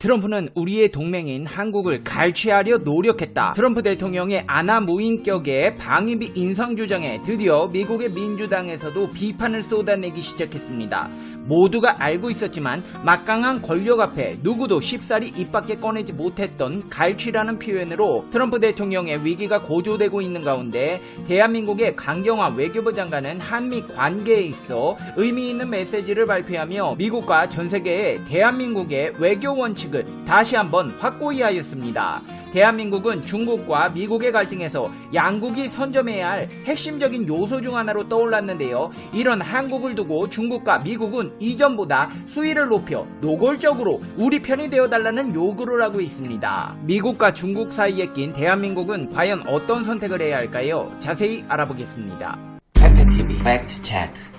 트럼프는 우리의 동맹인 한국을 갈취하려 노력했다. 트럼프 대통령의 아나무인격의 방위비 인상 주장에 드디어 미국의 민주당에서도 비판을 쏟아내기 시작했습니다. 모두가 알고 있었지만 막강한 권력 앞에 누구도 쉽사리 입 밖에 꺼내지 못했던 갈취라는 표현으로 트럼프 대통령의 위기가 고조되고 있는 가운데 대한민국의 강경화 외교부 장관은 한미 관계에 있어 의미 있는 메시지를 발표하며 미국과 전 세계의 대한민국의 외교 원칙을 다시 한번 확고히 하였습니다. 대한민국은 중국과 미국의 갈등에서 양국이 선점해야 할 핵심적인 요소 중 하나로 떠올랐는데요. 이런 한국을 두고 중국과 미국은 이전보다 수위를 높여 노골적으로 우리 편이 되어달라는 요구를 하고 있습니다. 미국과 중국 사이에 낀 대한민국은 과연 어떤 선택을 해야 할까요? 자세히 알아보겠습니다. 팩트TV 팩트체크.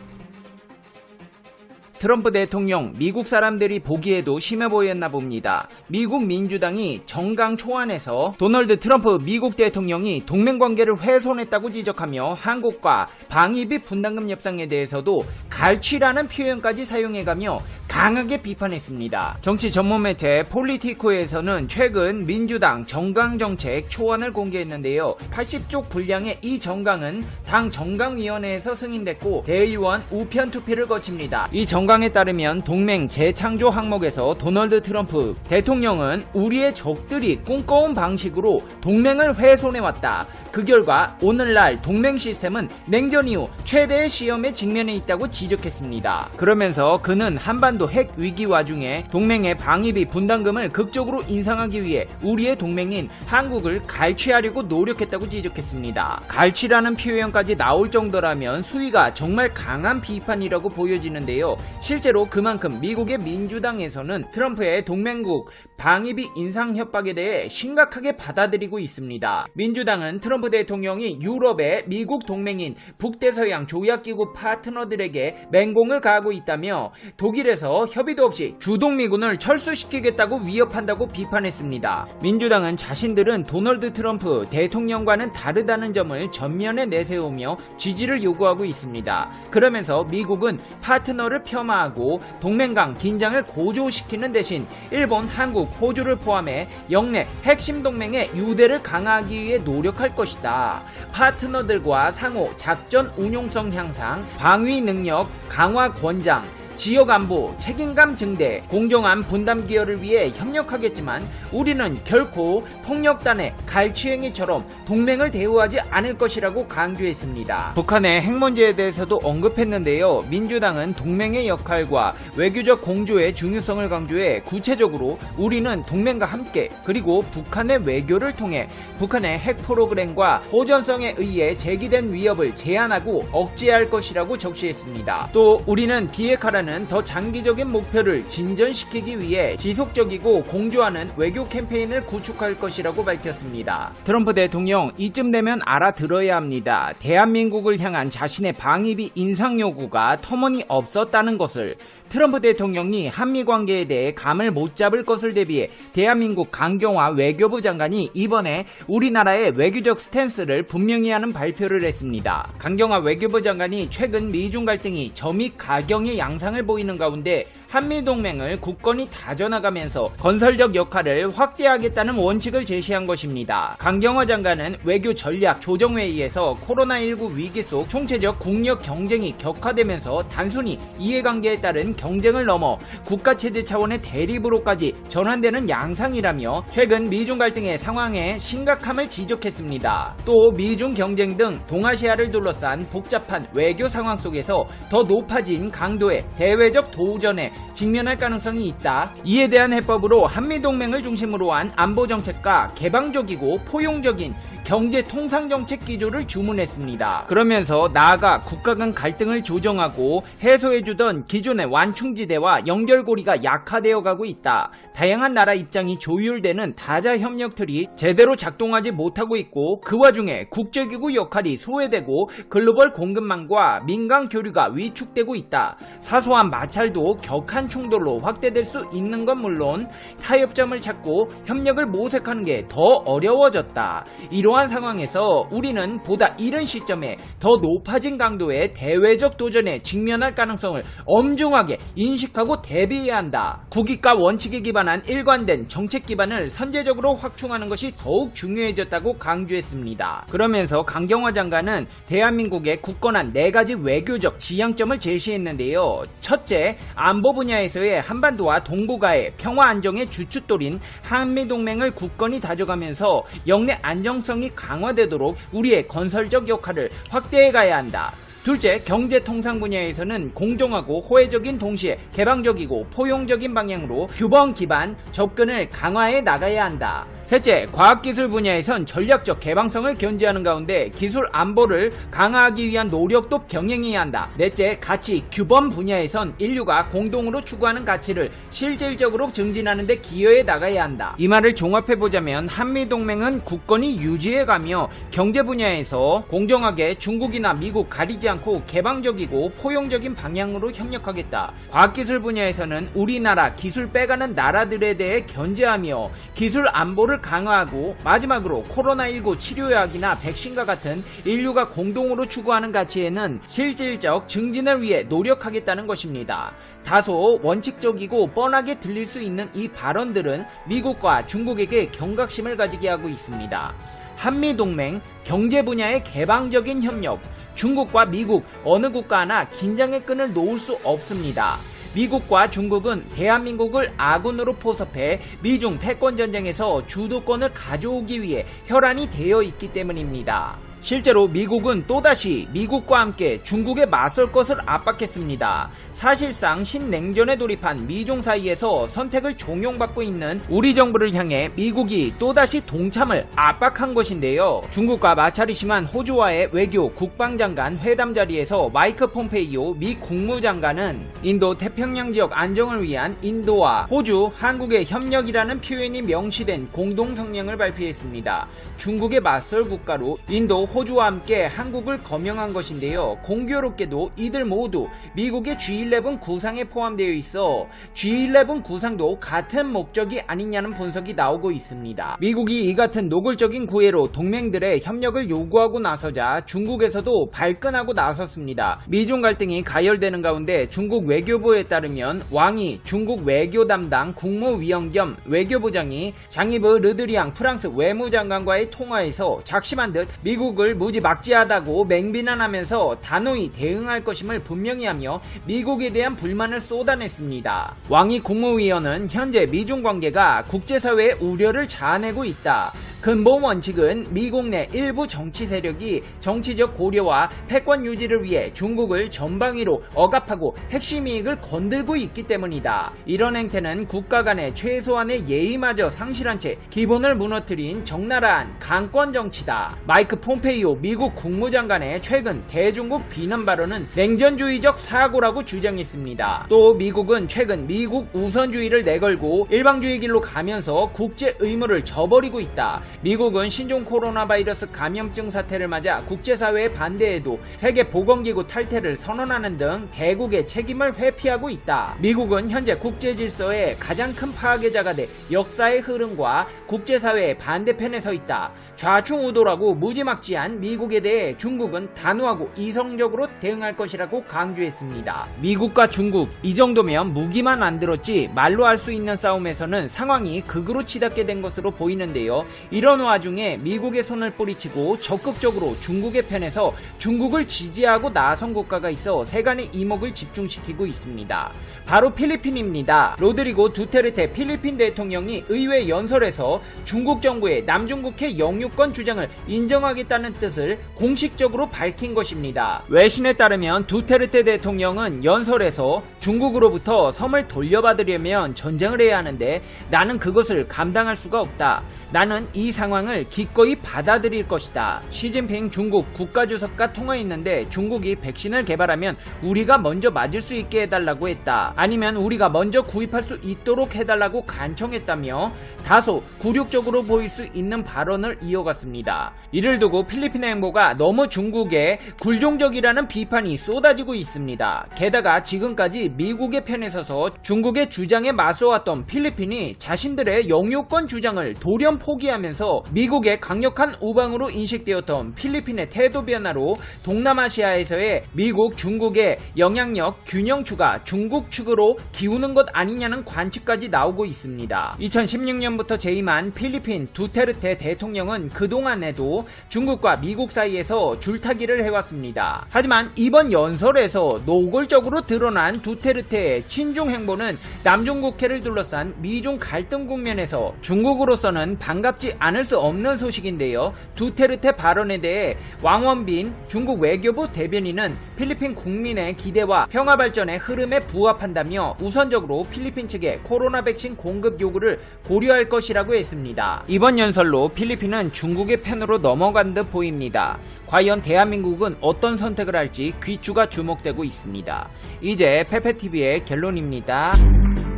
트럼프 대통령 미국 사람들이 보기에도 심해 보였나 봅니다. 미국 민주당이 정강 초안에서 도널드 트럼프 미국 대통령이 동맹관계를 훼손했다고 지적하며 한국과 방위비 분담금 협상에 대해서도 갈취라는 표현까지 사용해가며 강하게 비판했습니다. 정치 전문 매체 폴리티코에서는 최근 민주당 정강정책 초안을 공개했는데요. 80쪽 분량의 이 정강은 당 정강위원회에서 승인됐고 대의원 우편 투표를 거칩니다. 이 정강에 따르면 동맹 재창조 항목에서 도널드 트럼프 대통령은 우리의 적들이 꿈꿔온 방식으로 동맹을 훼손해왔다. 그 결과 오늘날 동맹 시스템은 냉전 이후 최대의 시험에 직면해 있다고 지적했습니다. 그러면서 그는 한반도 핵 위기 와중에 동맹의 방위비 분담금을 극적으로 인상하기 위해 우리의 동맹인 한국을 갈취하려고 노력했다고 지적했습니다. 갈취라는 표현까지 나올 정도라면 수위가 정말 강한 비판이라고 보여지는데요. 실제로 그만큼 미국의 민주당에서는 트럼프의 동맹국 방위비 인상 협박에 대해 심각하게 받아들이고 있습니다. 민주당은 트럼프 대통령이 유럽의 미국 동맹인 북대서양 조약기구 파트너들에게 맹공을 가하고 있다며 독일에서 협의도 없이 주동미군을 철수시키겠다고 위협한다고 비판했습니다. 민주당은 자신들은 도널드 트럼프 대통령과는 다르다는 점을 전면에 내세우며 지지를 요구하고 있습니다. 그러면서 미국은 파트너를 폄하하고 동맹 간 긴장을 고조시키는 대신 일본, 한국, 호주를 포함해 영내 핵심 동맹의 유대를 강화하기 위해 노력할 것이다. 파트너들과 상호 작전 운용성 향상, 방위 능력 강화 권장, 지역안보 책임감 증대, 공정한 분담 기여를 위해 협력하겠지만 우리는 결코 폭력단의 갈취행위처럼 동맹을 대우하지 않을 것이라고 강조했습니다. 북한의 핵 문제에 대해서도 언급했는데요. 민주당은 동맹의 역할과 외교적 공조의 중요성을 강조해 구체적으로 우리는 동맹과 함께 그리고 북한의 외교를 통해 북한의 핵 프로그램과 호전성에 의해 제기된 위협을 제한하고 억제할 것이라고 적시했습니다. 또 우리는 비핵화라는 더 장기적인 목표를 진전시키기 위해 지속적이고 공조하는 외교 캠페인을 구축할 것이라고 밝혔습니다. 트럼프 대통령 이쯤 되면 알아들어야 합니다. 대한민국을 향한 자신의 방위비 인상 요구가 터무니없었다는 것을. 트럼프 대통령이 한미관계에 대해 감을 못 잡을 것을 대비해 대한민국 강경화 외교부 장관이 이번에 우리나라의 외교적 스탠스를 분명히 하는 발표를 했습니다. 강경화 외교부 장관이 최근 미중 갈등이 점입 가경의 양상을 보이는 가운데 한미동맹을 굳건히 다져나가면서 건설적 역할을 확대하겠다는 원칙을 제시한 것입니다. 강경화 장관은 외교 전략 조정회의에서 코로나19 위기 속 총체적 국력 경쟁이 격화되면서 단순히 이해관계에 따른 경쟁을 넘어 국가체제 차원의 대립으로까지 전환되는 양상이라며 최근 미중 갈등의 상황의 심각함을 지적했습니다. 또 미중 경쟁 등 동아시아를 둘러싼 복잡한 외교 상황 속에서 더 높아진 강도의 대외적 도전에 직면할 가능성이 있다. 이에 대한 해법으로 한미동맹을 중심으로 한 안보정책과 개방적이고 포용적인 경제통상정책 기조를 주문했습니다. 그러면서 나아가 국가 간 갈등을 조정하고 해소해주던 기존의 완충지대와 연결고리가 약화되어 가고 있다. 다양한 나라 입장이 조율되는 다자협력틀이 제대로 작동하지 못하고 있고 그 와중에 국제기구 역할이 소외되고 글로벌 공급망과 민간 교류가 위축되고 있다. 사소한 마찰도 격한 충돌로 확대될 수 있는 건 물론 타협점을 찾고 협력을 모색하는 게 더 어려워졌다. 이러한 이러한 상황에서 우리는 보다 이른 시점에 더 높아진 강도의 대외적 도전에 직면할 가능성을 엄중하게 인식하고 대비해야 한다. 국익과 원칙에 기반한 일관된 정책 기반을 선제적으로 확충하는 것이 더욱 중요해졌다고 강조했습니다. 그러면서 강경화 장관은 대한민국의 굳건한 4가지 외교적 지향점을 제시했는데요. 첫째, 안보 분야에서의 한반도와 동북아의 평화 안정의 주춧돌인 한미동맹을 굳건히 다져가면서 영내 안정성이 강화되도록 우리의 건설적 역할을 확대해 가야 한다. 둘째, 경제 통상 분야에서는 공정하고 호혜적인 동시에 개방적이고 포용적인 방향으로 규범 기반 접근을 강화해 나가야 한다. 셋째, 과학기술 분야에선 전략적 개방성을 견지하는 가운데 기술 안보를 강화하기 위한 노력도 병행해야 한다. 넷째, 가치, 규범 분야에선 인류가 공동으로 추구하는 가치를 실질적으로 증진하는 데 기여해 나가야 한다. 이 말을 종합해보자면 한미동맹은 굳건히 유지해가며 경제 분야에서 공정하게 중국이나 미국 가리지 않고 개방적이고 포용적인 방향으로 협력하겠다. 과학기술 분야에서는 우리나라 기술 빼가는 나라들에 대해 견제하며 기술 안보를 강화하고 마지막으로 코로나19 치료약이나 백신과 같은 인류가 공동으로 추구하는 가치에는 실질적 증진을 위해 노력하겠다는 것입니다. 다소 원칙적이고 뻔하게 들릴 수 있는 이 발언들은 미국과 중국에게 경각심을 가지게 하고 있습니다. 한미동맹, 경제 분야의 개방적인 협력, 중국과 미국 어느 국가 하나 긴장의 끈을 놓을 수 없습니다. 미국과 중국은 대한민국을 아군으로 포섭해 미중 패권전쟁에서 주도권을 가져오기 위해 혈안이 되어 있기 때문입니다. 실제로 미국은 또다시 미국과 함께 중국에 맞설 것을 압박했습니다. 사실상 신냉전에 돌입한 미중 사이에서 선택을 종용받고 있는 우리 정부를 향해 미국이 또다시 동참을 압박한 것인데요. 중국과 마찰이 심한 호주와의 외교 국방장관 회담 자리에서 마이크 폼페이오 미 국무장관은 인도 태평양 지역 안정을 위한 인도와 호주, 한국의 협력이라는 표현이 명시된 공동성명을 발표했습니다. 중국에 맞설 국가로 인도, 호주와 함께 한국을 거명한 것인데요. 공교롭게도 이들 모두 미국의 G11 구상에 포함되어 있어 G11 구상도 같은 목적이 아니냐는 분석이 나오고 있습니다. 미국이 이 같은 노골적인 구애로 동맹들의 협력을 요구하고 나서자 중국에서도 발끈하고 나섰습니다. 미중 갈등이 가열되는 가운데 중국 외교부에 따르면 왕이 중국 외교 담당 국무위원 겸 외교부장이 장이브 르드리앙 프랑스 외무장관과의 통화에서 작심한 듯 미국을 무지막지하다고 맹비난하면서 단호히 대응할 것임을 분명히 하며 미국에 대한 불만을 쏟아냈습니다. 왕이 국무위원은 현재 미중 관계가 국제사회의 우려를 자아내고 있다. 근본 원칙은 미국 내 일부 정치 세력이 정치적 고려와 패권 유지를 위해 중국을 전방위로 억압하고 핵심 이익을 건들고 있기 때문이다. 이런 행태는 국가 간의 최소한의 예의마저 상실한 채 기본을 무너뜨린 적나라한 강권 정치다. 마이크 폼페이오 미국 국무장관의 최근 대중국 비난 발언은 냉전주의적 사고라고 주장했습니다. 또 미국은 최근 미국 우선주의를 내걸고 일방주의 길로 가면서 국제 의무를 저버리고 있다. 미국은 신종 코로나 바이러스 감염증 사태를 맞아 국제사회의 반대에도 세계보건기구 탈퇴를 선언하는 등 대국의 책임을 회피하고 있다. 미국은 현재 국제질서의 가장 큰 파괴자가 돼 역사의 흐름과 국제사회의 반대편에 서 있다. 좌충우돌하고 무지막지한 미국에 대해 중국은 단호하고 이성적으로 대응할 것이라고 강조했습니다. 미국과 중국 이 정도면 무기만 안 들었지 말로 할 수 있는 싸움에서는 상황이 극으로 치닫게 된 것으로 보이는데요. 이런 와중에 미국의 손을 뿌리치고 적극적으로 중국의 편에서 중국을 지지하고 나선 국가가 있어 세간의 이목을 집중시키고 있습니다. 바로 필리핀입니다. 로드리고 두테르테 필리핀 대통령이 의회 연설에서 중국 정부의 남중국해 영유권 주장을 인정하겠다는 뜻을 공식적으로 밝힌 것입니다. 외신에 따르면 두테르테 대통령은 연설에서 중국으로부터 섬을 돌려받으려면 전쟁을 해야 하는데 나는 그것을 감당할 수가 없다. 나는 이 상황을 기꺼이 받아들일 것이다. 시진핑 중국 국가주석과 통화했는데 중국이 백신을 개발하면 우리가 먼저 맞을 수 있게 해달라고 했다. 아니면 우리가 먼저 구입할 수 있도록 해달라고 간청했다며 다소 굴욕적으로 보일 수 있는 발언을 이어갔습니다. 이를 두고 필리핀의 행보가 너무 중국에 굴종적이라는 비판이 쏟아지고 있습니다. 게다가 지금까지 미국의 편에 서서 중국의 주장에 맞서왔던 필리핀이 자신들의 영유권 주장을 돌연 포기하면서 미국의 강력한 우방으로 인식되었던 필리핀의 태도 변화로 동남아시아에서의 미국, 중국의 영향력 균형추가 중국 측으로 기우는 것 아니냐는 관측까지 나오고 있습니다. 2016년부터 재임한 필리핀 두테르테 대통령은 그동안에도 중국과 미국 사이에서 줄타기를 해왔습니다. 하지만 이번 연설에서 노골적으로 드러난 두테르테의 친중 행보는 남중국해를 둘러싼 미중 갈등 국면에서 중국으로서는 반갑지 않을 수 없는 소식인데요. 두테르테 발언에 대해 왕원빈 중국 외교부 대변인은 필리핀 국민의 기대와 평화 발전의 흐름에 부합한다며 우선적으로 필리핀 측의 코로나 백신 공급 요구를 고려할 것이라고 했습니다. 이번 연설로 필리핀은 중국의 편으로 넘어간 듯 보입니다. 과연 대한민국은 어떤 선택을 할지 귀추가 주목되고 있습니다. 이제 페페TV의 결론입니다.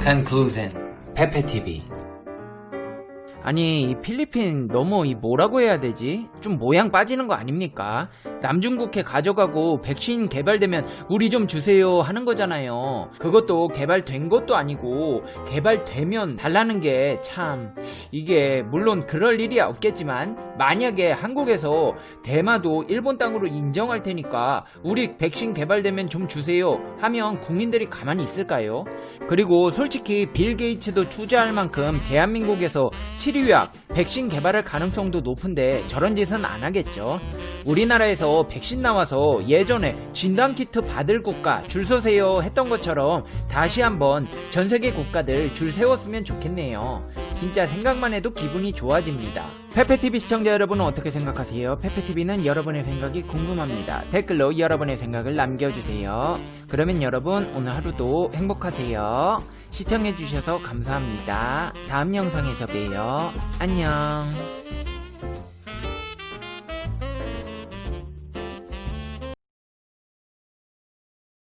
Conclusion. 페페TV. 아니 이 필리핀 너무 이 뭐라고 해야 되지? 좀 모양 빠지는 거 아닙니까? 남중국해 가져가고 백신 개발되면 우리 좀 주세요 하는 거잖아요. 그것도 개발된 것도 아니고 개발되면 달라는 게 참 이게 물론 그럴 일이 없겠지만 만약에 한국에서 대마도 일본 땅으로 인정할 테니까 우리 백신 개발되면 좀 주세요 하면 국민들이 가만히 있을까요? 그리고 솔직히 빌 게이츠도 투자할 만큼 대한민국에서 치료약, 백신 개발할 가능성도 높은데 저런 짓은 안 하겠죠. 우리나라에서 백신 나와서 예전에 진단키트 받을 국가 줄 서세요 했던 것처럼 다시 한번 전세계 국가들 줄 세웠으면 좋겠네요. 진짜 생각만 해도 기분이 좋아집니다. 페페TV 시청자 여러분은 어떻게 생각하세요? 페페TV는 여러분의 생각이 궁금합니다. 댓글로 여러분의 생각을 남겨주세요. 그러면 여러분 오늘 하루도 행복하세요. 시청해주셔서 감사합니다. 다음 영상에서 봬요. 안녕.